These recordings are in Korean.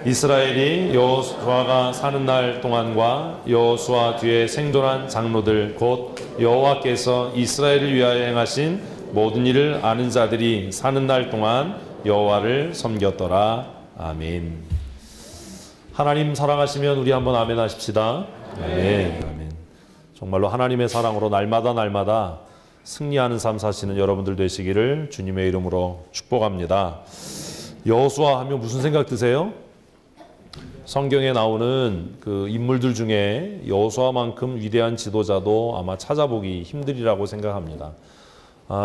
이스라엘이 여호수아가 사는 날 동안과 여호수아 뒤에 생존한 장로들 곧 여호와께서 이스라엘을 위하여 행하신 모든 일을 아는 자들이 사는 날 동안 여호와를 섬겼더라. 아멘. 하나님 사랑하시면 우리 한번 아멘 하십시다. 아멘. 아멘. 정말로 하나님의 사랑으로 날마다 승리하는 삶 사시는 여러분들 되시기를 주님의 이름으로 축복합니다. 여호수아 하면 무슨 생각 드세요? 성경에 나오는 그 인물들 중에 여호수아만큼 위대한 지도자도 아마 찾아보기 힘들이라고 생각합니다.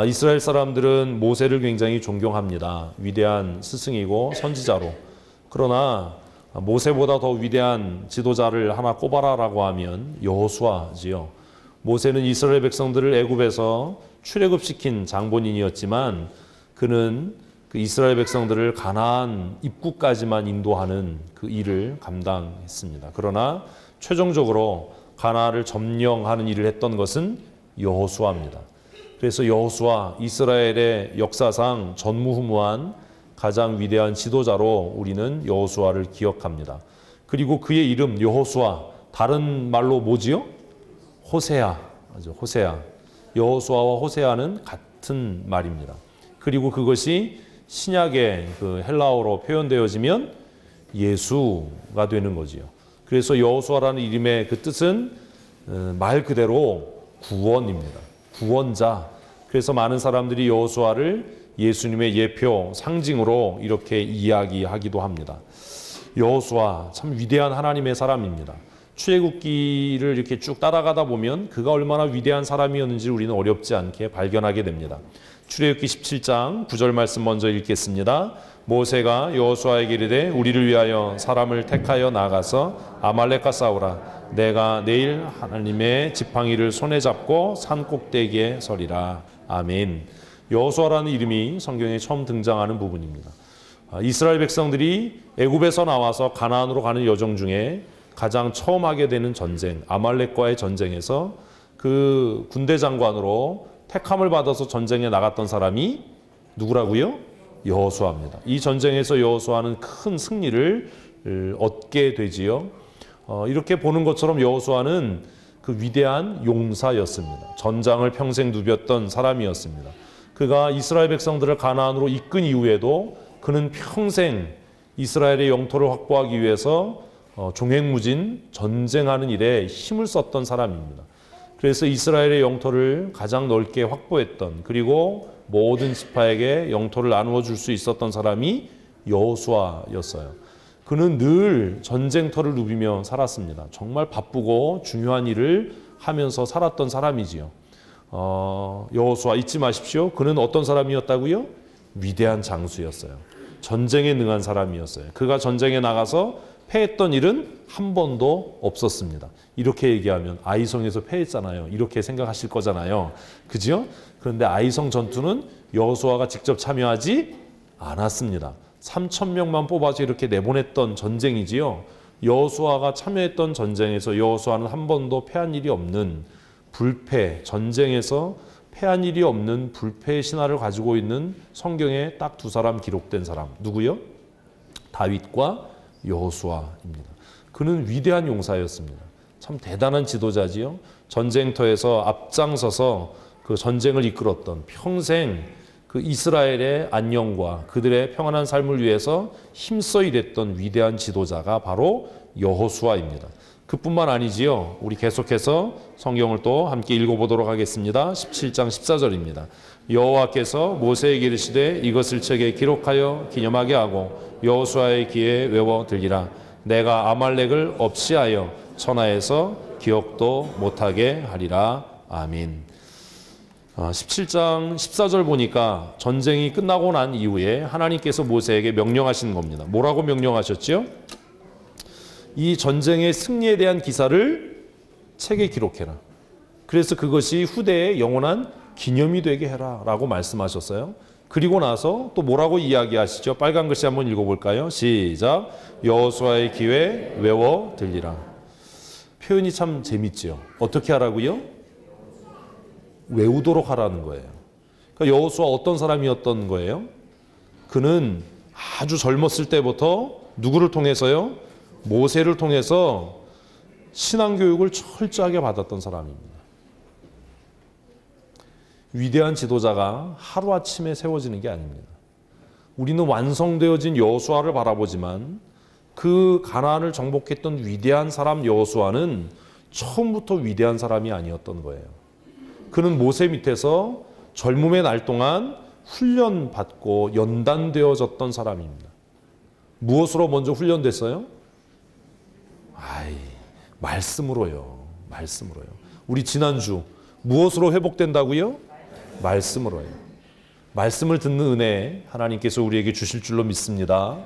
이스라엘 사람들은 모세를 굉장히 존경합니다. 위대한 스승이고 선지자로. 그러나 모세보다 더 위대한 지도자를 하나 꼽아라라고 하면 여호수아지요. 모세는 이스라엘 백성들을 애굽에서 출애굽시킨 장본인이었지만 그는 그 이스라엘 백성들을 가나안 입구까지만 인도하는 그 일을 감당했습니다. 그러나 최종적으로 가나안을 점령하는 일을 했던 것은 여호수아입니다. 그래서 여호수아, 이스라엘의 역사상 전무후무한 가장 위대한 지도자로 우리는 여호수아를 기억합니다. 그리고 그의 이름 여호수아, 다른 말로 뭐지요? 호세아. 호세아. 여호수아와 호세아는 같은 말입니다. 그리고 그것이 신약의 그 헬라어로 표현되어지면 예수가 되는 거지요. 그래서 여호수아라는 이름의 그 뜻은 말 그대로 구원입니다. 구원자. 그래서 많은 사람들이 여호수아를 예수님의 예표, 상징으로 이렇게 이야기하기도 합니다. 여호수아 참 위대한 하나님의 사람입니다. 출애굽기를 이렇게 쭉 따라가다 보면 그가 얼마나 위대한 사람이었는지 우리는 어렵지 않게 발견하게 됩니다. 출애굽기 17장 9절 말씀 먼저 읽겠습니다. 모세가 여호수아에게 이르되 우리를 위하여 사람을 택하여 나가서 아말렉과 싸우라. 내가 내일 하나님의 지팡이를 손에 잡고 산 꼭대기에 서리라. 아멘. 여호수아라는 이름이 성경에 처음 등장하는 부분입니다. 이스라엘 백성들이 애굽에서 나와서 가나안으로 가는 여정 중에 가장 처음 하게 되는 전쟁, 아말렉과의 전쟁에서 그 군대 장관으로 택함을 받아서 전쟁에 나갔던 사람이 누구라고요? 여호수아입니다. 이 전쟁에서 여호수아는 큰 승리를 얻게 되지요. 이렇게 보는 것처럼 여호수아는 그 위대한 용사였습니다. 전장을 평생 누볐던 사람이었습니다. 그가 이스라엘 백성들을 가나안으로 이끈 이후에도 그는 평생 이스라엘의 영토를 확보하기 위해서 종횡무진 전쟁하는 일에 힘을 썼던 사람입니다. 그래서 이스라엘의 영토를 가장 넓게 확보했던, 그리고 모든 지파에게 영토를 나누어 줄 수 있었던 사람이 여호수아였어요. 그는 늘 전쟁터를 누비며 살았습니다. 정말 바쁘고 중요한 일을 하면서 살았던 사람이지요. 여호수아 잊지 마십시오. 그는 어떤 사람이었다고요? 위대한 장수였어요. 전쟁에 능한 사람이었어요. 그가 전쟁에 나가서 패했던 일은 한 번도 없었습니다. 이렇게 얘기하면 아이성에서 패했잖아요. 이렇게 생각하실 거잖아요. 그죠? 그런데 아이성 전투는 여호수아가 직접 참여하지 않았습니다. 3,000명만 뽑아서 이렇게 내보냈던 전쟁이지요. 여호수아가 참여했던 전쟁에서 여호수아는 한 번도 패한 일이 없는 불패, 전쟁에서 패한 일이 없는 불패의 신화를 가지고 있는 성경에 딱 두 사람 기록된 사람. 누구요? 다윗과 여호수아입니다. 그는 위대한 용사였습니다. 참 대단한 지도자지요. 전쟁터에서 앞장서서 그 전쟁을 이끌었던, 평생 그 이스라엘의 안녕과 그들의 평안한 삶을 위해서 힘써 일했던 위대한 지도자가 바로 여호수아입니다. 그뿐만 아니지요. 우리 계속해서 성경을 또 함께 읽어보도록 하겠습니다. 17장 14절입니다. 여호와께서 모세에게 이르시되 이것을 책에 기록하여 기념하게 하고 여호수아의 귀에 외워 들리라. 내가 아말렉을 없이하여 천하에서 기억도 못하게 하리라. 아멘. 17장 14절 보니까 전쟁이 끝나고 난 이후에 하나님께서 모세에게 명령하신 겁니다. 뭐라고 명령하셨죠? 이 전쟁의 승리에 대한 기사를 책에 기록해라. 그래서 그것이 후대에 영원한 기념이 되게 해라 라고 말씀하셨어요. 그리고 나서 또 뭐라고 이야기하시죠? 빨간 글씨 한번 읽어볼까요? 시작. 여호수아의 귀에 외워 들리라. 표현이 참 재밌죠. 어떻게 하라고요? 외우도록 하라는 거예요. 그러니까 여호수아 어떤 사람이었던 거예요? 그는 아주 젊었을 때부터 누구를 통해서요? 모세를 통해서 신앙교육을 철저하게 받았던 사람입니다. 위대한 지도자가 하루아침에 세워지는 게 아닙니다. 우리는 완성되어진 여호수아를 바라보지만 그 가나안을 정복했던 위대한 사람 여호수아는 처음부터 위대한 사람이 아니었던 거예요. 그는 모세 밑에서 젊음의 날 동안 훈련받고 연단되어졌던 사람입니다. 무엇으로 먼저 훈련됐어요? 말씀으로요. 말씀으로요. 우리 지난주 무엇으로 회복된다고요? 말씀으로요. 말씀을 듣는 은혜 하나님께서 우리에게 주실 줄로 믿습니다.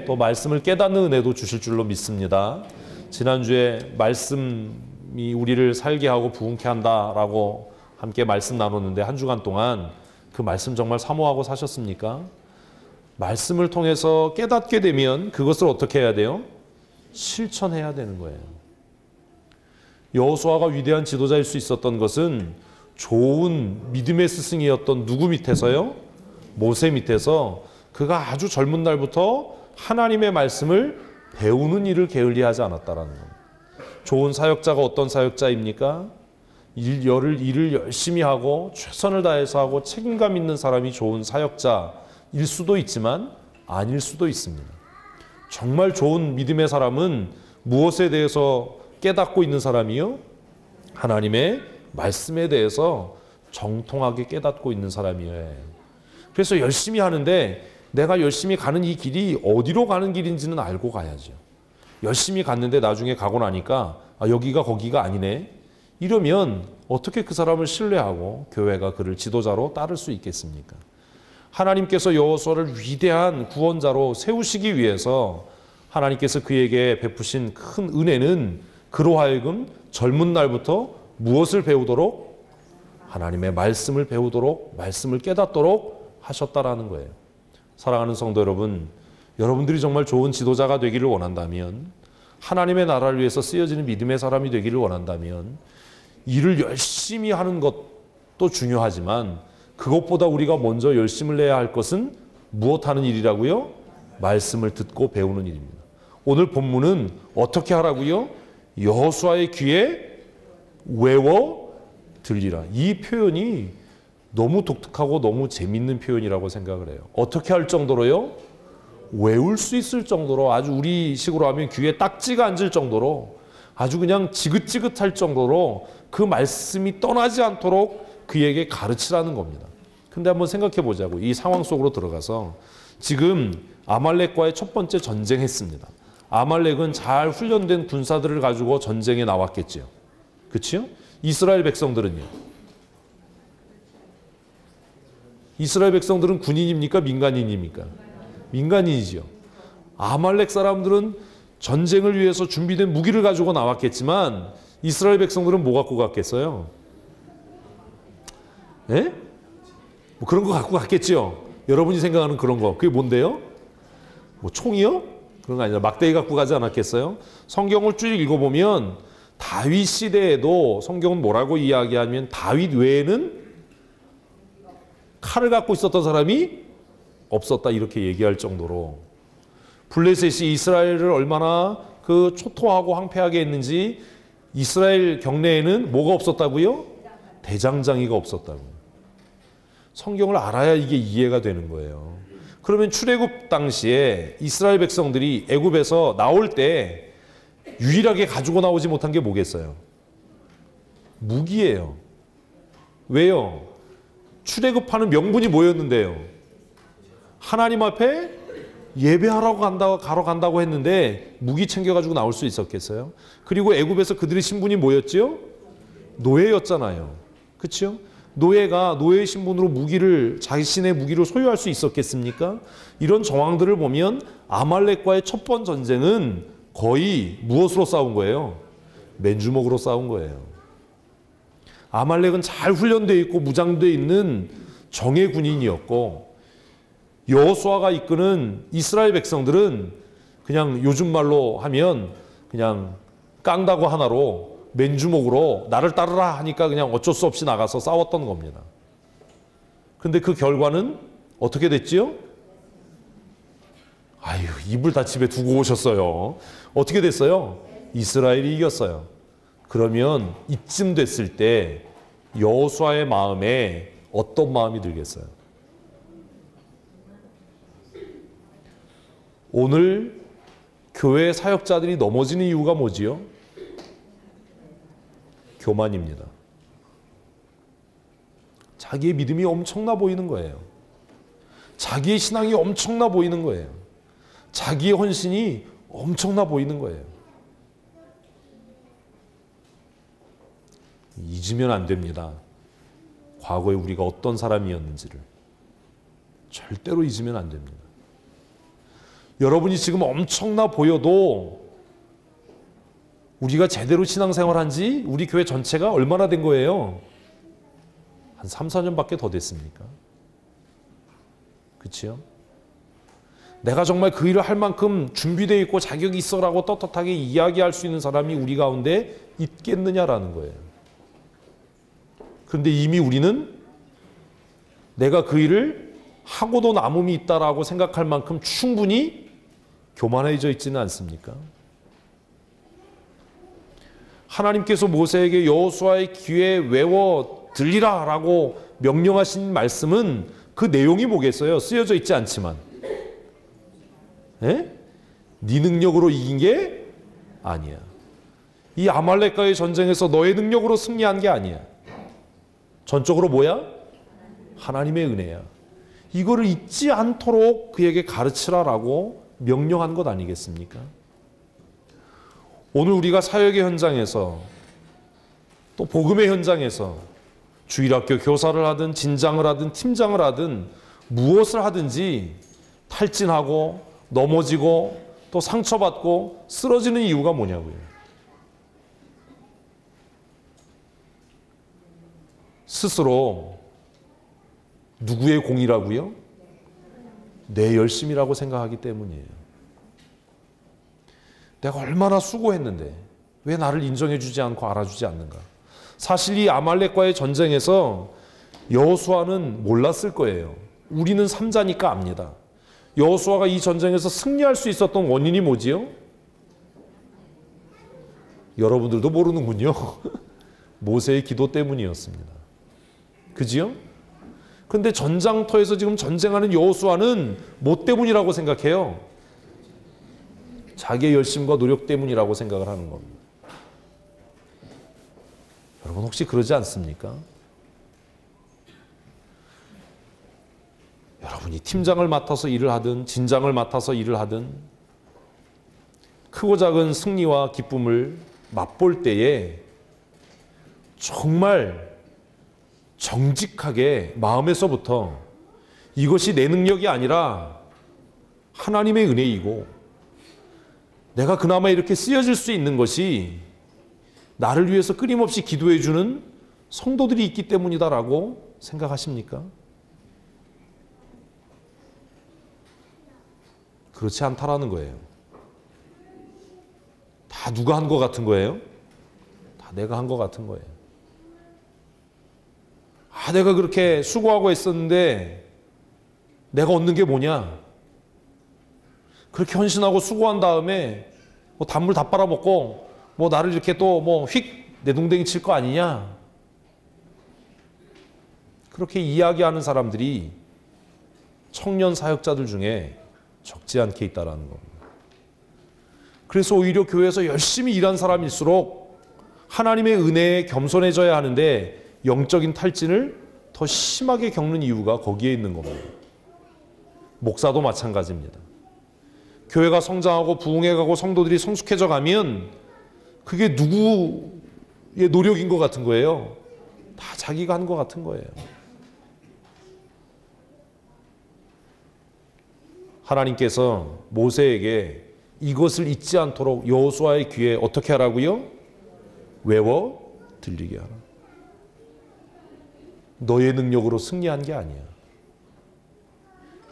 또 말씀을 깨닫는 은혜도 주실 줄로 믿습니다. 지난주에 말씀이 우리를 살게 하고 부흥케 한다라고 함께 말씀 나눴는데 한 주간 동안 그 말씀 정말 사모하고 사셨습니까? 말씀을 통해서 깨닫게 되면 그것을 어떻게 해야 돼요? 실천해야 되는 거예요. 여호수아가 위대한 지도자일 수 있었던 것은 좋은 믿음의 스승이었던 누구 밑에서요? 모세 밑에서 그가 아주 젊은 날부터 하나님의 말씀을 배우는 일을 게을리하지 않았다라는 겁니다. 좋은 사역자가 어떤 사역자입니까? 일을 열심히 하고 최선을 다해서 하고 책임감 있는 사람이 좋은 사역자일 수도 있지만 아닐 수도 있습니다. 정말 좋은 믿음의 사람은 무엇에 대해서 깨닫고 있는 사람이요? 하나님의 말씀에 대해서 정통하게 깨닫고 있는 사람이에요. 그래서 열심히 하는데 내가 열심히 가는 이 길이 어디로 가는 길인지는 알고 가야죠. 열심히 갔는데 나중에 가고 나니까 여기가 거기가 아니네. 이러면 어떻게 그 사람을 신뢰하고 교회가 그를 지도자로 따를 수 있겠습니까? 하나님께서 여호수아를 위대한 구원자로 세우시기 위해서 하나님께서 그에게 베푸신 큰 은혜는 그로 하여금 젊은 날부터 무엇을 배우도록? 하나님의 말씀을 배우도록, 말씀을 깨닫도록 하셨다라는 거예요. 사랑하는 성도 여러분, 여러분들이 정말 좋은 지도자가 되기를 원한다면, 하나님의 나라를 위해서 쓰여지는 믿음의 사람이 되기를 원한다면 일을 열심히 하는 것도 중요하지만 그것보다 우리가 먼저 열심을 내야 할 것은 무엇하는 일이라고요? 말씀을 듣고 배우는 일입니다. 오늘 본문은 어떻게 하라고요? 여호수아의 귀에 외워 들리라. 이 표현이 너무 독특하고 너무 재밌는 표현이라고 생각을 해요. 어떻게 할 정도로요? 외울 수 있을 정도로, 아주 우리식으로 하면 귀에 딱지가 앉을 정도로, 아주 그냥 지긋지긋할 정도로 그 말씀이 떠나지 않도록 그에게 가르치라는 겁니다. 근데 한번 생각해 보자고. 이 상황 속으로 들어가서 지금 아말렉과의 첫 번째 전쟁했습니다. 아말렉은 잘 훈련된 군사들을 가지고 전쟁에 나왔겠죠. 그렇죠? 이스라엘 백성들은요? 이스라엘 백성들은 군인입니까? 민간인입니까? 민간인이죠. 아말렉 사람들은 전쟁을 위해서 준비된 무기를 가지고 나왔겠지만 이스라엘 백성들은 뭐 갖고 갔겠어요? 예? 뭐 그런 거 갖고 갔겠죠. 여러분이 생각하는 그런 거. 그게 뭔데요? 뭐 총이요? 그런 거 아니라 막대기 갖고 가지 않았겠어요? 성경을 쭉 읽어보면 다윗 시대에도 성경은 뭐라고 이야기하면 다윗 외에는 칼을 갖고 있었던 사람이 없었다 이렇게 얘기할 정도로 블레셋이 이스라엘을 얼마나 그 초토하고 황폐하게 했는지 이스라엘 경내에는 뭐가 없었다고요? 대장장이가 없었다고요. 성경을 알아야 이게 이해가 되는 거예요. 그러면 출애굽 당시에 이스라엘 백성들이 애굽에서 나올 때 유일하게 가지고 나오지 못한 게 뭐겠어요? 무기예요. 왜요? 출애굽하는 명분이 뭐였는데요? 하나님 앞에 예배하러 가러 간다고 했는데 무기 챙겨가지고 나올 수 있었겠어요? 그리고 애굽에서 그들의 신분이 뭐였지요? 노예였잖아요. 그렇죠? 노예가 노예의 신분으로 자신의 무기를 소유할 수 있었겠습니까? 이런 정황들을 보면 아말렉과의 첫 번 전쟁은 거의 무엇으로 싸운 거예요? 맨주먹으로 싸운 거예요. 아말렉은 잘 훈련되어 있고 무장되어 있는 정예 군인이었고 여호수아가 이끄는 이스라엘 백성들은 그냥 요즘 말로 하면 그냥 깡다구 하나로 맨주먹으로 나를 따르라 하니까 그냥 어쩔 수 없이 나가서 싸웠던 겁니다. 근데 그 결과는 어떻게 됐지요? 아유, 이불 다 집에 두고 오셨어요. 어떻게 됐어요? 이스라엘이 이겼어요. 그러면 이쯤 됐을 때 여호수아의 마음에 어떤 마음이 들겠어요? 오늘 교회 사역자들이 넘어지는 이유가 뭐지요? 교만입니다. 자기의 믿음이 엄청나 보이는 거예요. 자기의 신앙이 엄청나 보이는 거예요. 자기의 헌신이 엄청나 보이는 거예요. 잊으면 안 됩니다. 과거에 우리가 어떤 사람이었는지를 절대로 잊으면 안 됩니다. 여러분이 지금 엄청나 보여도 우리가 제대로 신앙생활한 지 우리 교회 전체가 얼마나 된 거예요? 한 3, 4년밖에 더 됐습니까? 그치요? 내가 정말 그 일을 할 만큼 준비되어 있고 자격이 있어라고 떳떳하게 이야기할 수 있는 사람이 우리 가운데 있겠느냐라는 거예요. 그런데 이미 우리는 내가 그 일을 하고도 남음이 있다라고 생각할 만큼 충분히 교만해져 있지는 않습니까? 하나님께서 모세에게 여호수아의 귀에 외워 들리라 라고 명령하신 말씀은 그 내용이 뭐겠어요? 쓰여져 있지 않지만 네 능력으로 이긴 게 아니야. 이 아말렉과의 전쟁에서 너의 능력으로 승리한 게 아니야. 전적으로 뭐야? 하나님의 은혜야. 이거를 잊지 않도록 그에게 가르치라라고 명령한 것 아니겠습니까? 오늘 우리가 사역의 현장에서 또 복음의 현장에서 주일학교 교사를 하든 진장을 하든 팀장을 하든 무엇을 하든지 탈진하고 넘어지고 또 상처받고 쓰러지는 이유가 뭐냐고요. 스스로 누구의 공이라고요? 내 열심이라고 생각하기 때문이에요. 내가 얼마나 수고했는데 왜 나를 인정해주지 않고 알아주지 않는가? 사실 이 아말렉과의 전쟁에서 여호수아는 몰랐을 거예요. 우리는 삼자니까 압니다. 여호수아가 이 전쟁에서 승리할 수 있었던 원인이 뭐지요? 여러분들도 모르는군요. 모세의 기도 때문이었습니다. 그지요? 근데 전장터에서 지금 전쟁하는 여호수아는 뭐 때문이라고 생각해요? 자기의 열심과 노력 때문이라고 생각을 하는 겁니다. 여러분 혹시 그러지 않습니까? 여러분이 팀장을 맡아서 일을 하든 진장을 맡아서 일을 하든 크고 작은 승리와 기쁨을 맛볼 때에 정말 정직하게 마음에서부터 이것이 내 능력이 아니라 하나님의 은혜이고 내가 그나마 이렇게 쓰여질 수 있는 것이 나를 위해서 끊임없이 기도해 주는 성도들이 있기 때문이다라고 생각하십니까? 그렇지 않다라는 거예요. 다 누가 한 것 같은 거예요? 다 내가 한 것 같은 거예요. 아, 내가 그렇게 수고하고 있었는데 내가 얻는 게 뭐냐? 그렇게 헌신하고 수고한 다음에 뭐 단물 다 빨아먹고 뭐 나를 이렇게 또 뭐 휙 내동댕이 칠 거 아니냐? 그렇게 이야기하는 사람들이 청년 사역자들 중에 적지 않게 있다라는 겁니다. 그래서 오히려 교회에서 열심히 일한 사람일수록 하나님의 은혜에 겸손해져야 하는데 영적인 탈진을 더 심하게 겪는 이유가 거기에 있는 겁니다. 목사도 마찬가지입니다. 교회가 성장하고 부흥해가고 성도들이 성숙해져 가면 그게 누구의 노력인 것 같은 거예요? 다 자기가 한 것 같은 거예요. 하나님께서 모세에게 이것을 잊지 않도록 여호수아의 귀에 어떻게 하라고요? 외워 들리게 하라. 너의 능력으로 승리한 게 아니야.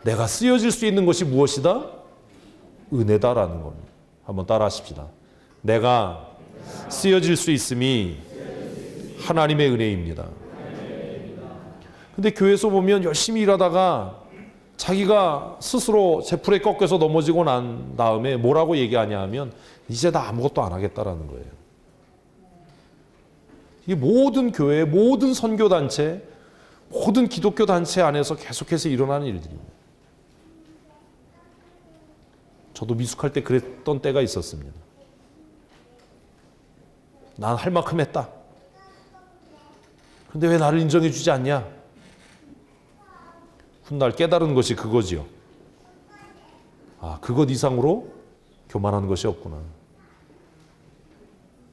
내가 쓰여질 수 있는 것이 무엇이다? 은혜다라는 겁니다. 한번 따라 하십시다. 내가 쓰여질 수 있음이 하나님의 은혜입니다. 근데 교회에서 보면 열심히 일하다가 자기가 스스로 제풀에 꺾여서 넘어지고 난 다음에 뭐라고 얘기하냐 하면 이제 나 아무것도 안 하겠다라는 거예요. 이게 모든 교회, 모든 선교단체, 모든 기독교 단체 안에서 계속해서 일어나는 일들입니다. 저도 미숙할 때 그랬던 때가 있었습니다. 난 할 만큼 했다. 근데 왜 나를 인정해 주지 않냐? 훗날 깨달은 것이 그거지요. 아, 그것 이상으로 교만한 것이 없구나.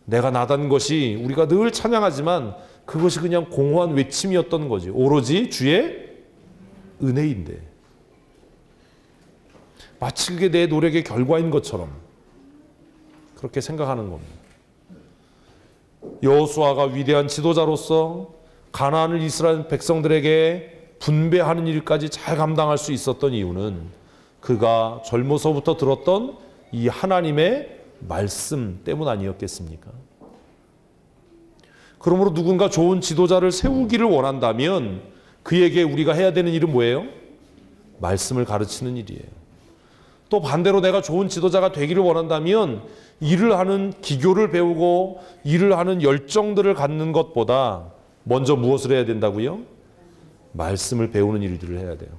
내가 나다는 것이 우리가 늘 찬양하지만 그것이 그냥 공허한 외침이었던 거지. 오로지 주의 은혜인데. 마치 그게 내 노력의 결과인 것처럼 그렇게 생각하는 겁니다. 여호수아가 위대한 지도자로서 가나안을 이스라엘 백성들에게 분배하는 일까지 잘 감당할 수 있었던 이유는 그가 젊어서부터 들었던 이 하나님의 말씀 때문 아니었겠습니까? 그러므로 누군가 좋은 지도자를 세우기를 원한다면 그에게 우리가 해야 되는 일은 뭐예요? 말씀을 가르치는 일이에요. 또 반대로 내가 좋은 지도자가 되기를 원한다면 일을 하는 기교를 배우고 일을 하는 열정들을 갖는 것보다 먼저 무엇을 해야 된다고요? 말씀을 배우는 일들을 해야 돼요.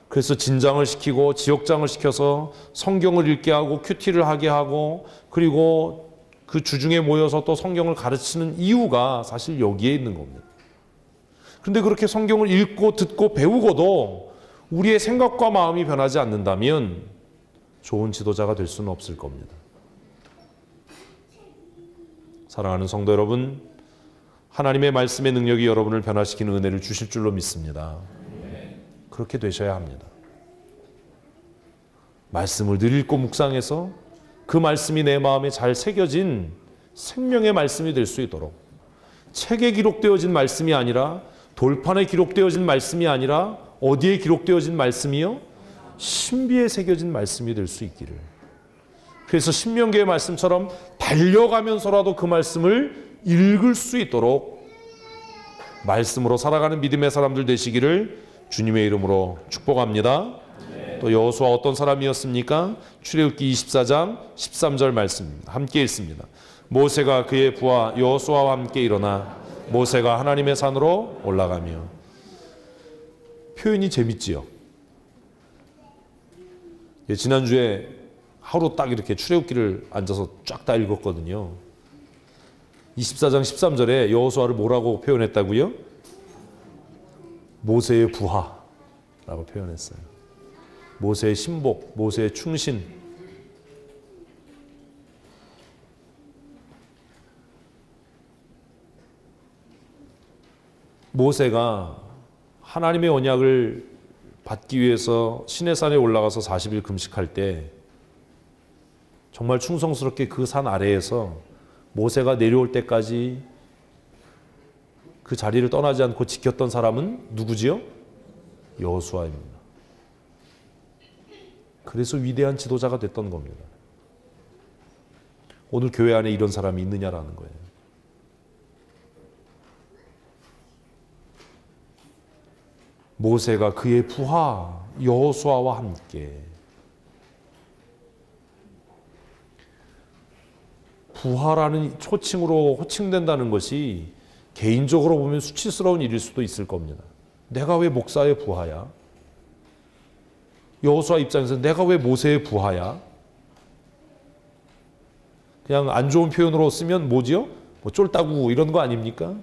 그래서 진장을 시키고 지역장을 시켜서 성경을 읽게 하고 큐티를 하게 하고 그리고 그 주중에 모여서 또 성경을 가르치는 이유가 사실 여기에 있는 겁니다. 그런데 그렇게 성경을 읽고 듣고 배우고도 우리의 생각과 마음이 변하지 않는다면 좋은 지도자가 될 수는 없을 겁니다. 사랑하는 성도 여러분, 하나님의 말씀의 능력이 여러분을 변화시키는 은혜를 주실 줄로 믿습니다. 그렇게 되셔야 합니다. 말씀을 늘 읽고 묵상해서 그 말씀이 내 마음에 잘 새겨진 생명의 말씀이 될 수 있도록, 책에 기록되어진 말씀이 아니라 돌판에 기록되어진 말씀이 아니라 어디에 기록되어진 말씀이요? 신비에 새겨진 말씀이 될 수 있기를. 그래서 신명기의 말씀처럼 달려가면서라도 그 말씀을 읽을 수 있도록 말씀으로 살아가는 믿음의 사람들 되시기를 주님의 이름으로 축복합니다. 또 여호수아 어떤 사람이었습니까? 출애굽기 24장 13절 말씀입니다. 함께 읽습니다. 모세가 그의 부하 여호수아와 함께 일어나 모세가 하나님의 산으로 올라가며. 표현이 재밌지요. 예, 지난주에 하루 딱 이렇게 출애굽기를 앉아서 쫙 다 읽었거든요. 24장 13절에 여호수아를 뭐라고 표현했다고요? 모세의 부하라고 표현했어요. 모세의 신복, 모세의 충신. 모세가 하나님의 언약을 받기 위해서 시내산에 올라가서 40일 금식할 때 정말 충성스럽게 그 산 아래에서 모세가 내려올 때까지 그 자리를 떠나지 않고 지켰던 사람은 누구지요? 여호수아입니다. 그래서 위대한 지도자가 됐던 겁니다. 오늘 교회 안에 이런 사람이 있느냐라는 거예요. 모세가 그의 부하 여호수아와 함께. 부하라는 초칭으로 호칭된다는 것이 개인적으로 보면 수치스러운 일일 수도 있을 겁니다. 내가 왜 목사의 부하야? 여호수아 입장에서 내가 왜 모세의 부하야? 그냥 안 좋은 표현으로 쓰면 뭐지요? 뭐 쫄따구 이런 거 아닙니까?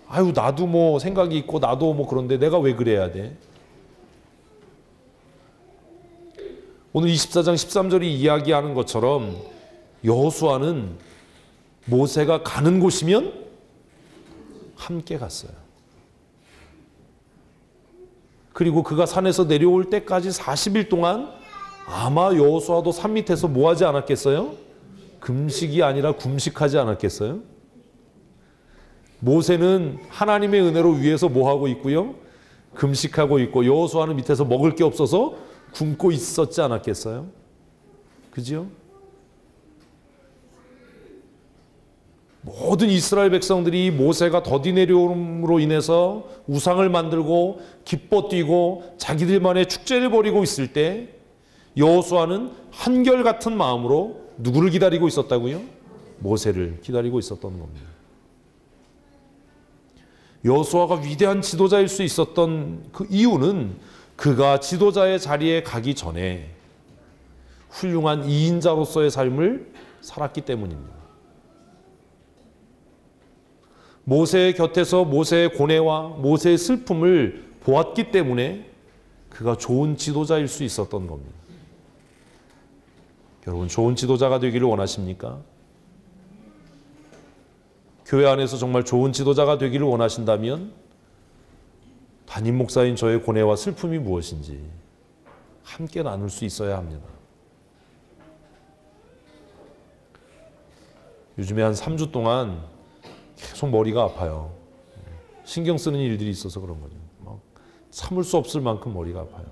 아유, 나도 뭐 생각이 있고 나도 뭐 그런데 내가 왜 그래야 돼? 오늘 24장 13절이 이야기하는 것처럼 여호수아는 모세가 가는 곳이면 함께 갔어요. 그리고 그가 산에서 내려올 때까지 40일 동안 아마 여호수아도 산 밑에서 뭐 하지 않았겠어요? 금식이 아니라 굶식하지 않았겠어요? 모세는 하나님의 은혜로 위에서 뭐 하고 있고요? 금식하고 있고 여호수아는 밑에서 먹을 게 없어서 굶고 있었지 않았겠어요? 그죠? 모든 이스라엘 백성들이 모세가 더디 내려옴으로 인해서 우상을 만들고 기뻐 뛰고 자기들만의 축제를 벌이고 있을 때 여호수아는 한결같은 마음으로 누구를 기다리고 있었다고요? 모세를 기다리고 있었던 겁니다. 여호수아가 위대한 지도자일 수 있었던 그 이유는 그가 지도자의 자리에 가기 전에 훌륭한 이인자로서의 삶을 살았기 때문입니다. 모세의 곁에서 모세의 고뇌와 모세의 슬픔을 보았기 때문에 그가 좋은 지도자일 수 있었던 겁니다. 여러분, 좋은 지도자가 되기를 원하십니까? 교회 안에서 정말 좋은 지도자가 되기를 원하신다면 담임 목사인 저의 고뇌와 슬픔이 무엇인지 함께 나눌 수 있어야 합니다. 요즘에 한 3주 동안 계속 머리가 아파요. 신경 쓰는 일들이 있어서 그런 거죠. 막 참을 수 없을 만큼 머리가 아파요.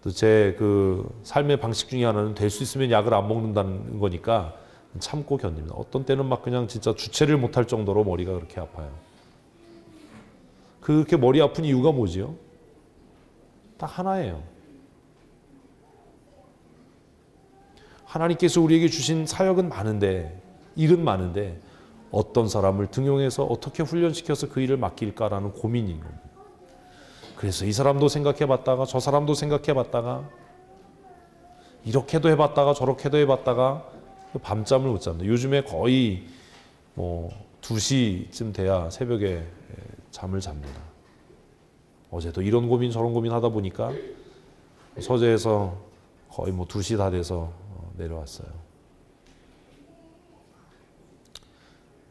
또 제 그 삶의 방식 중에 하나는 될 수 있으면 약을 안 먹는다는 거니까 참고 견딥니다. 어떤 때는 막 그냥 진짜 주체를 못할 정도로 머리가 그렇게 아파요. 그렇게 머리 아픈 이유가 뭐지요? 딱 하나예요. 하나님께서 우리에게 주신 사역은 많은데, 일은 많은데 어떤 사람을 등용해서 어떻게 훈련시켜서 그 일을 맡길까라는 고민인 겁니다. 그래서 이 사람도 생각해봤다가 저 사람도 생각해봤다가 이렇게도 해봤다가 저렇게도 해봤다가 밤잠을 못 잡니다. 요즘에 거의 2시쯤 돼야 새벽에 잠을 잡니다. 어제도 이런 고민 저런 고민 하다 보니까 서재에서 거의 2시 다 돼서 내려왔어요.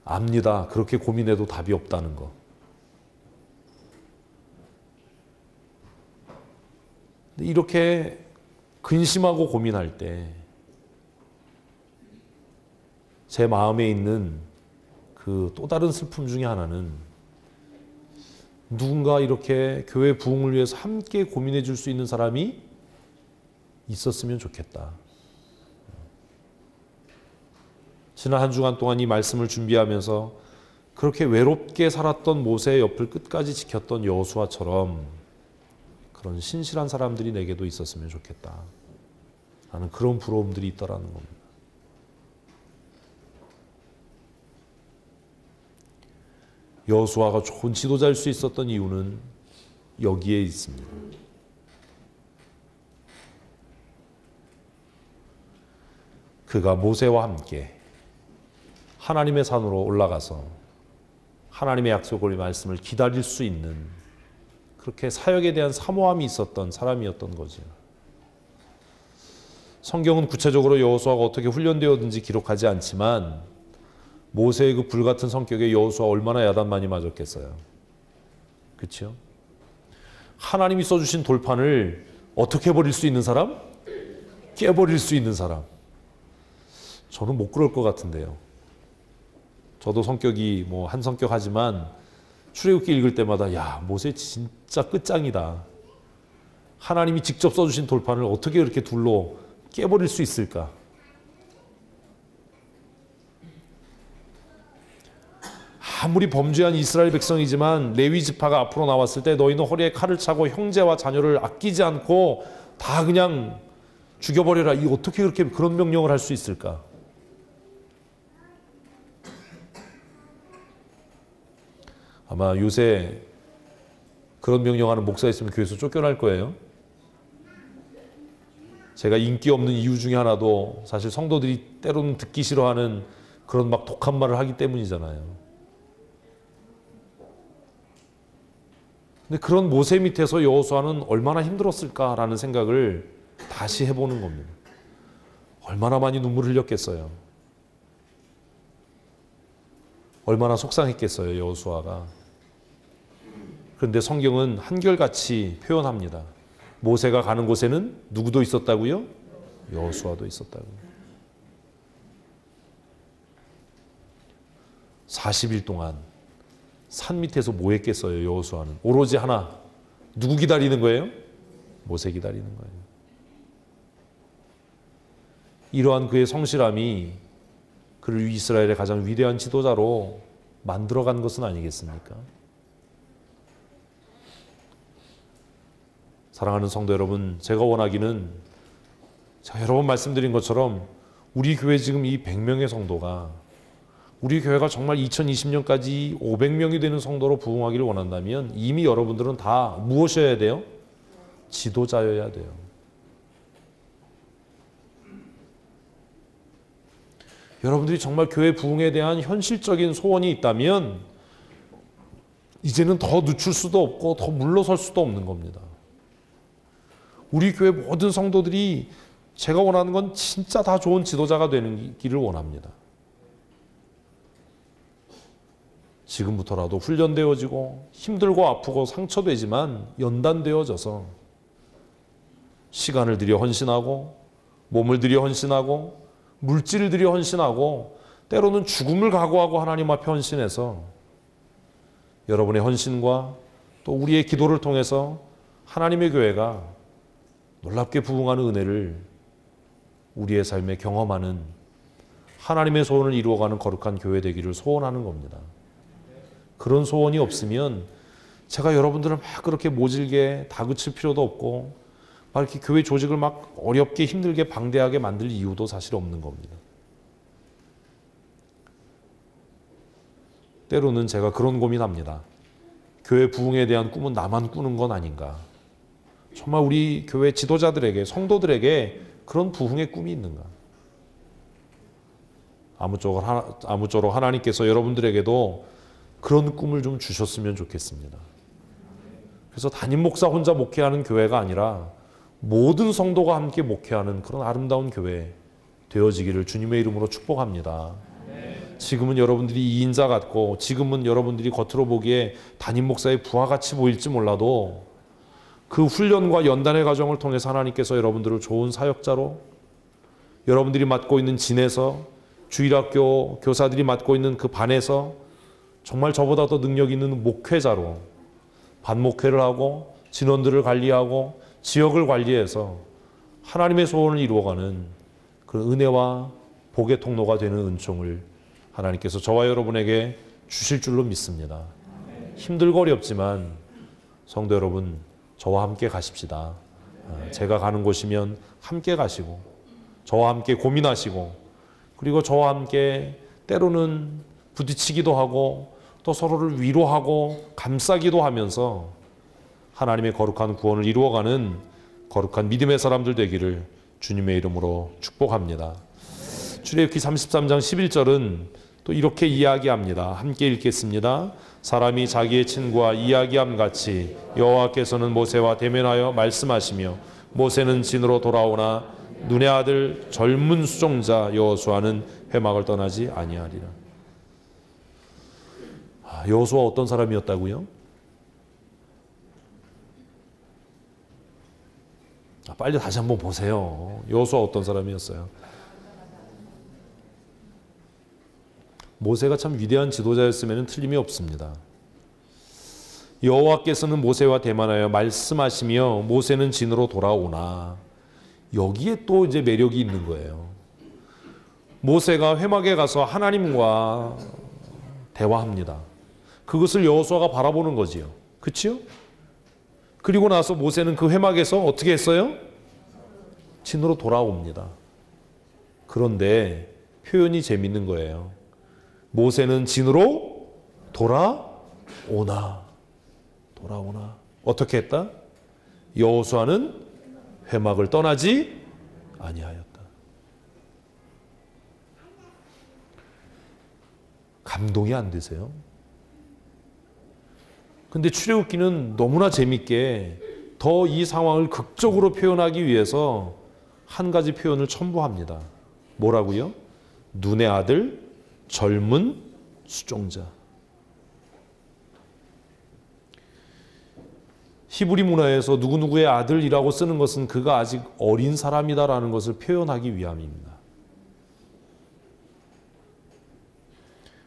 압니다. 그렇게 고민해도 답이 없다는 거. 이렇게 근심하고 고민할 때 제 마음에 있는 그 또 다른 슬픔 중에 하나는 누군가 이렇게 교회 부흥을 위해서 함께 고민해 줄 수 있는 사람이 있었으면 좋겠다. 지난 한 주간 동안 이 말씀을 준비하면서 그렇게 외롭게 살았던 모세의 옆을 끝까지 지켰던 여호수아처럼 그런 신실한 사람들이 내게도 있었으면 좋겠다. 라는 그런 부러움들이 있더라는 겁니다. 여호수아가 좋은 지도자일 수 있었던 이유는 여기에 있습니다. 그가 모세와 함께 하나님의 산으로 올라가서 하나님의 약속을 말씀을 기다릴 수 있는 그렇게 사역에 대한 사모함이 있었던 사람이었던 거죠. 성경은 구체적으로 여호수아가 어떻게 훈련되었는지 기록하지 않지만 모세의 그 불같은 성격에 여호수아 얼마나 야단 많이 맞았겠어요. 그렇죠? 하나님이 써주신 돌판을 어떻게 버릴 수 있는 사람? 깨버릴 수 있는 사람. 저는 못 그럴 것 같은데요. 저도 성격이 한 성격 하지만 출애굽기 읽을 때마다 야, 모세 진짜 끝장이다. 하나님이 직접 써주신 돌판을 어떻게 그렇게 둘로 깨버릴 수 있을까? 아무리 범죄한 이스라엘 백성이지만 레위 지파가 앞으로 나왔을 때 너희는 허리에 칼을 차고 형제와 자녀를 아끼지 않고 다 그냥 죽여버려라. 이 어떻게 그렇게 그런 명령을 할 수 있을까? 아마 요새 그런 명령하는 목사 있으면 교회에서 쫓겨날 거예요. 제가 인기 없는 이유 중에 하나도 사실 성도들이 때로는 듣기 싫어하는 그런 막 독한 말을 하기 때문이잖아요. 근데 그런 모세 밑에서 여호수아는 얼마나 힘들었을까라는 생각을 다시 해보는 겁니다. 얼마나 많이 눈물을 흘렸겠어요. 얼마나 속상했겠어요, 여호수아가. 그런데 성경은 한결같이 표현합니다. 모세가 가는 곳에는 누구도 있었다고요? 여호수아도 있었다고요. 40일 동안 산 밑에서 뭐 했겠어요, 여호수아는? 오로지 하나. 누구 기다리는 거예요? 모세 기다리는 거예요. 이러한 그의 성실함이 그를 이스라엘의 가장 위대한 지도자로 만들어간 것은 아니겠습니까? 사랑하는 성도 여러분, 제가 원하기는 제가 여러 번 말씀드린 것처럼 우리 교회 지금 이 100명의 성도가 우리 교회가 정말 2020년까지 500명이 되는 성도로 부흥하기를 원한다면 이미 여러분들은 다 무엇이어야 돼요? 지도자여야 돼요. 여러분들이 정말 교회 부흥에 대한 현실적인 소원이 있다면 이제는 더 늦출 수도 없고 더 물러설 수도 없는 겁니다. 우리 교회 모든 성도들이 제가 원하는 건 진짜 다 좋은 지도자가 되는 길을 원합니다. 지금부터라도 훈련되어지고 힘들고 아프고 상처되지만 연단되어져서 시간을 들여 헌신하고 몸을 들여 헌신하고 물질을 들여 헌신하고 때로는 죽음을 각오하고 하나님 앞에 헌신해서 여러분의 헌신과 또 우리의 기도를 통해서 하나님의 교회가 놀랍게 부흥하는 은혜를 우리의 삶에 경험하는 하나님의 소원을 이루어가는 거룩한 교회 되기를 소원하는 겁니다. 그런 소원이 없으면 제가 여러분들을 막 그렇게 모질게 다그칠 필요도 없고 막 이렇게 교회 조직을 막 어렵게 힘들게 방대하게 만들 이유도 사실 없는 겁니다. 때로는 제가 그런 고민합니다. 교회 부흥에 대한 꿈은 나만 꾸는 건 아닌가. 정말 우리 교회 지도자들에게, 성도들에게 그런 부흥의 꿈이 있는가. 아무쪼록 하나님께서 여러분들에게도 그런 꿈을 좀 주셨으면 좋겠습니다. 그래서 담임 목사 혼자 목회하는 교회가 아니라 모든 성도가 함께 목회하는 그런 아름다운 교회 되어지기를 주님의 이름으로 축복합니다. 지금은 여러분들이 2인자 같고 지금은 여러분들이 겉으로 보기에 담임 목사의 부하같이 보일지 몰라도 그 훈련과 연단의 과정을 통해서 하나님께서 여러분들을 좋은 사역자로 여러분들이 맡고 있는 진에서 주일학교 교사들이 맡고 있는 그 반에서 정말 저보다 더 능력 있는 목회자로 반목회를 하고 진원들을 관리하고 지역을 관리해서 하나님의 소원을 이루어가는 그 은혜와 복의 통로가 되는 은총을 하나님께서 저와 여러분에게 주실 줄로 믿습니다. 힘들고 어렵지만 성도 여러분 저와 함께 가십시다. 제가 가는 곳이면 함께 가시고 저와 함께 고민하시고 그리고 저와 함께 때로는 부딪히기도 하고 또 서로를 위로하고 감싸기도 하면서 하나님의 거룩한 구원을 이루어가는 거룩한 믿음의 사람들 되기를 주님의 이름으로 축복합니다. 출애굽기 33장 11절은 또 이렇게 이야기합니다. 함께 읽겠습니다. 사람이 자기의 친구와 이야기함 같이 여호와께서는 모세와 대면하여 말씀하시며 모세는 진으로 돌아오나 눈의 아들 젊은 수종자 여호수아는 회막을 떠나지 아니하리라. 여호수아 어떤 사람이었다고요? 빨리 다시 한번 보세요. 여호수아 어떤 사람이었어요? 모세가 참 위대한 지도자였으면 틀림이 없습니다. 여호와께서는 모세와 대면하여 말씀하시며 모세는 진으로 돌아오나 여기에 또 이제 매력이 있는 거예요. 모세가 회막에 가서 하나님과 대화합니다. 그것을 여호수아가 바라보는 거지요. 그렇죠? 그리고 나서 모세는 그 회막에서 어떻게 했어요? 진으로 돌아옵니다. 그런데 표현이 재밌는 거예요. 모세는 진으로 돌아오나. 어떻게 했다? 여호수아는 회막을 떠나지 아니하였다. 감동이 안 되세요? 근데 출애굽기는 너무나 재밌게 더 이 상황을 극적으로 표현하기 위해서 한 가지 표현을 첨부합니다. 뭐라고요? 눈의 아들 젊은 수종자. 히브리 문화에서 누구누구의 아들이라고 쓰는 것은 그가 아직 어린 사람이다라는 것을 표현하기 위함입니다.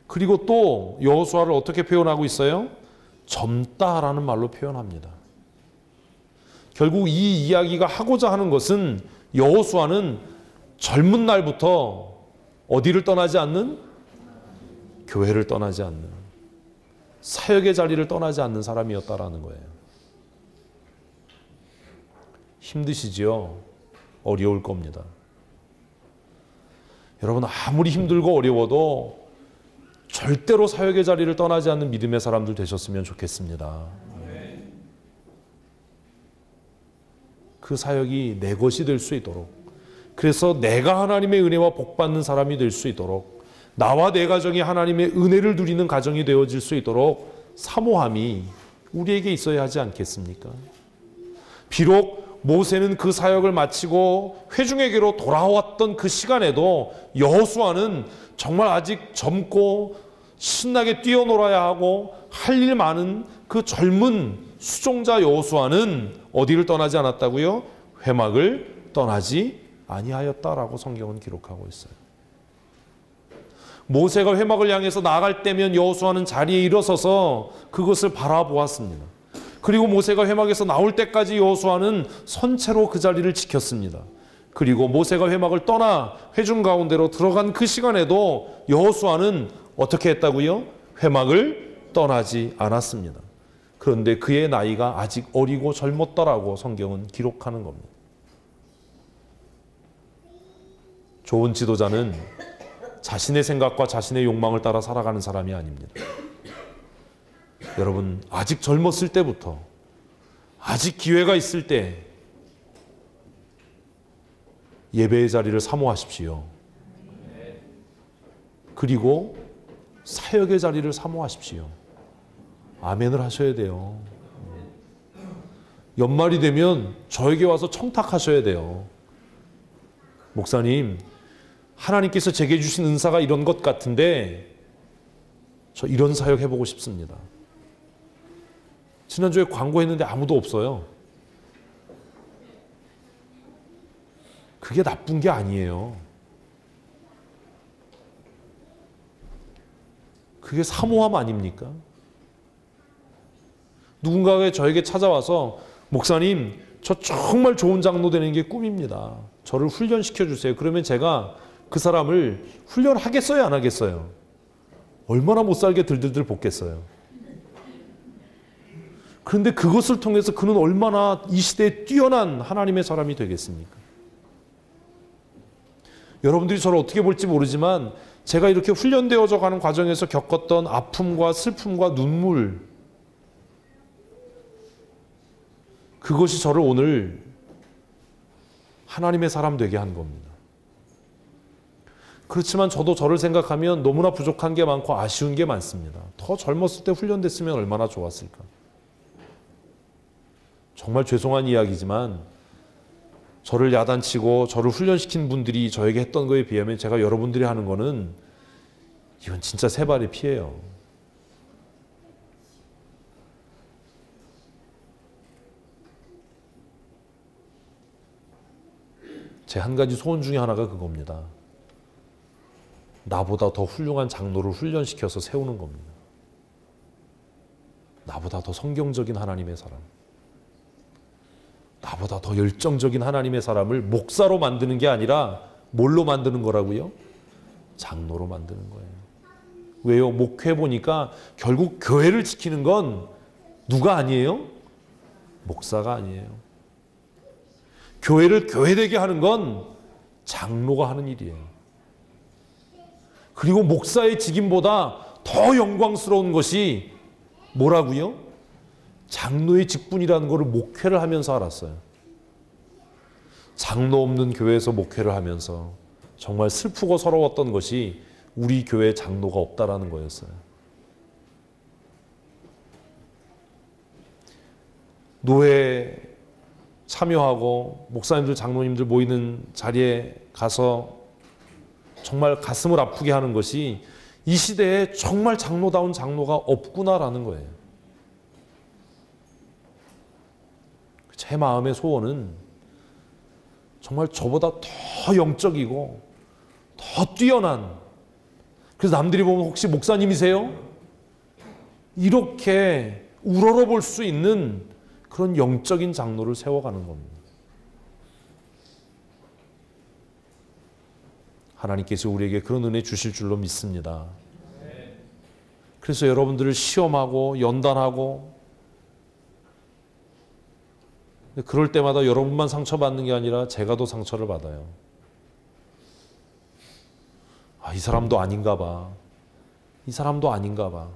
그리고 또 여호수아를 어떻게 표현하고 있어요? 젊다라는 말로 표현합니다. 결국 이 이야기가 하고자 하는 것은 여호수아는 젊은 날부터 어디를 떠나지 않는? 교회를 떠나지 않는, 사역의 자리를 떠나지 않는 사람이었다라는 거예요. 힘드시지요? 어려울 겁니다. 여러분, 아무리 힘들고 어려워도 절대로 사역의 자리를 떠나지 않는 믿음의 사람들 되셨으면 좋겠습니다. 그 사역이 내 것이 될 수 있도록, 그래서 내가 하나님의 은혜와 복 받는 사람이 될 수 있도록, 나와 내 가정이 하나님의 은혜를 누리는 가정이 되어질 수 있도록 사모함이 우리에게 있어야 하지 않겠습니까? 비록 모세는 그 사역을 마치고 회중에게로 돌아왔던 그 시간에도 여호수아는 정말 아직 젊고 신나게 뛰어놀아야 하고 할 일 많은 그 젊은 수종자 여호수아는 어디를 떠나지 않았다고요? 회막을 떠나지 아니하였다라고 성경은 기록하고 있어요. 모세가 회막을 향해서 나아갈 때면 여호수아는 자리에 일어서서 그것을 바라보았습니다. 그리고 모세가 회막에서 나올 때까지 여호수아는 선체로 그 자리를 지켰습니다. 그리고 모세가 회막을 떠나 회중 가운데로 들어간 그 시간에도 여호수아는 어떻게 했다고요? 회막을 떠나지 않았습니다. 그런데 그의 나이가 아직 어리고 젊었다라고 성경은 기록하는 겁니다. 좋은 지도자는 자신의 생각과 자신의 욕망을 따라 살아가는 사람이 아닙니다. 여러분, 아직 젊었을 때부터, 아직 기회가 있을 때 예배의 자리를 사모하십시오. 그리고 사역의 자리를 사모하십시오. 아멘을 하셔야 돼요. 연말이 되면 저에게 와서 청탁하셔야 돼요. 목사님, 하나님께서 제게 주신 은사가 이런 것 같은데 저 이런 사역 해보고 싶습니다. 지난주에 광고했는데 아무도 없어요. 그게 나쁜 게 아니에요. 그게 사모함 아닙니까? 누군가가 저에게 찾아와서 목사님, 저 정말 좋은 장로 되는 게 꿈입니다. 저를 훈련시켜 주세요. 그러면 제가 그 사람을 훈련하겠어요, 안 하겠어요? 얼마나 못 살게 들들들 볶겠어요. 그런데 그것을 통해서 그는 얼마나 이 시대에 뛰어난 하나님의 사람이 되겠습니까? 여러분들이 저를 어떻게 볼지 모르지만 제가 이렇게 훈련되어져 가는 과정에서 겪었던 아픔과 슬픔과 눈물, 그것이 저를 오늘 하나님의 사람 되게 한 겁니다. 그렇지만 저도 저를 생각하면 너무나 부족한 게 많고 아쉬운 게 많습니다. 더 젊었을 때 훈련됐으면 얼마나 좋았을까. 정말 죄송한 이야기지만 저를 야단치고 저를 훈련시킨 분들이 저에게 했던 거에 비하면 제가 여러분들이 하는 거는 이건 진짜 세 발의 피예요. 제 한 가지 소원 중에 하나가 그겁니다. 나보다 더 훌륭한 장로를 훈련시켜서 세우는 겁니다. 나보다 더 성경적인 하나님의 사람, 나보다 더 열정적인 하나님의 사람을 목사로 만드는 게 아니라 뭘로 만드는 거라고요? 장로로 만드는 거예요. 왜요? 목회 보니까 결국 교회를 지키는 건 누가 아니에요? 목사가 아니에요. 교회를 교회되게 하는 건 장로가 하는 일이에요. 그리고 목사의 직임보다 더 영광스러운 것이 뭐라고요? 장로의 직분이라는 것을 목회를 하면서 알았어요. 장로 없는 교회에서 목회를 하면서 정말 슬프고 서러웠던 것이 우리 교회에 장로가 없다라는 거였어요. 노회 참여하고 목사님들, 장로님들 모이는 자리에 가서 정말 가슴을 아프게 하는 것이 이 시대에 정말 장로다운 장로가 없구나라는 거예요. 제 마음의 소원은 정말 저보다 더 영적이고 더 뛰어난, 그래서 남들이 보면 혹시 목사님이세요? 이렇게 우러러 볼 수 있는 그런 영적인 장로를 세워가는 겁니다. 하나님께서 우리에게 그런 은혜 주실 줄로 믿습니다. 그래서 여러분들을 시험하고 연단하고, 그럴 때마다 여러분만 상처받는 게 아니라 제가 더 상처를 받아요. 이 사람도 아닌가 봐. 이 사람도 아닌가 봐.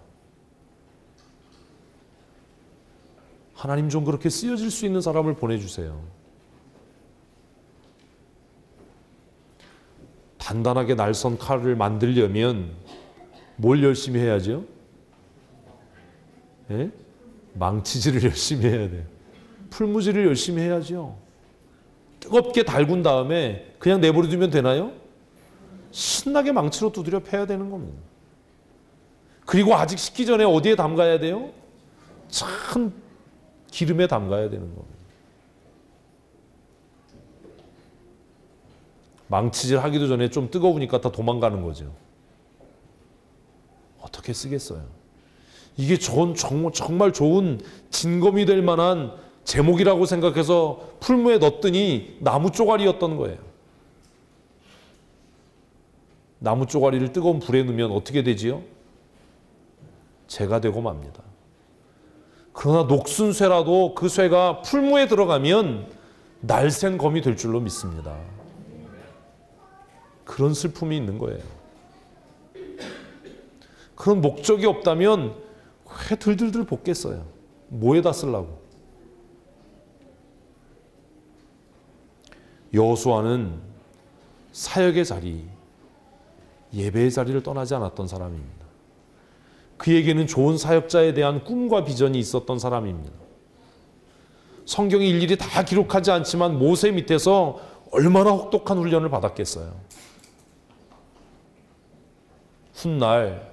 하나님 좀 그렇게 쓰여질 수 있는 사람을 보내주세요. 단단하게 날선 칼을 만들려면 뭘 열심히 해야죠? 예? 망치질을 열심히 해야 돼요. 풀무질을 열심히 해야죠. 뜨겁게 달군 다음에 그냥 내버려두면 되나요? 신나게 망치로 두드려 패야 되는 겁니다. 그리고 아직 식기 전에 어디에 담가야 돼요? 찬 기름에 담가야 되는 겁니다. 망치질 하기도 전에 좀 뜨거우니까 다 도망가는 거죠. 어떻게 쓰겠어요? 이게 정말 좋은 진검이 될 만한 제목이라고 생각해서 풀무에 넣었더니 나무 쪼가리였던 거예요. 나무 쪼가리를 뜨거운 불에 넣으면 어떻게 되지요? 재가 되고 맙니다. 그러나 녹슨 쇠라도 그 쇠가 풀무에 들어가면 날쌘 검이 될 줄로 믿습니다. 그런 슬픔이 있는 거예요. 그런 목적이 없다면 왜 들들들 볶겠어요? 뭐에다 쓰려고? 여호수아는 사역의 자리, 예배의 자리를 떠나지 않았던 사람입니다. 그에게는 좋은 사역자에 대한 꿈과 비전이 있었던 사람입니다. 성경이 일일이 다 기록하지 않지만 모세 밑에서 얼마나 혹독한 훈련을 받았겠어요. 훗날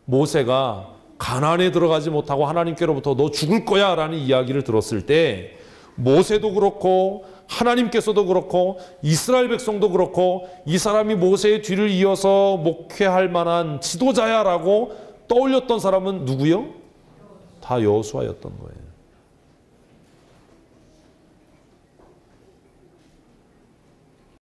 모세가 가나안에 들어가지 못하고 하나님께로부터 너 죽을 거야 라는 이야기를 들었을 때 모세도 그렇고 하나님께서도 그렇고 이스라엘 백성도 그렇고 이 사람이 모세의 뒤를 이어서 목회할 만한 지도자야 라고 떠올렸던 사람은 누구요? 다 여호수아였던 거예요.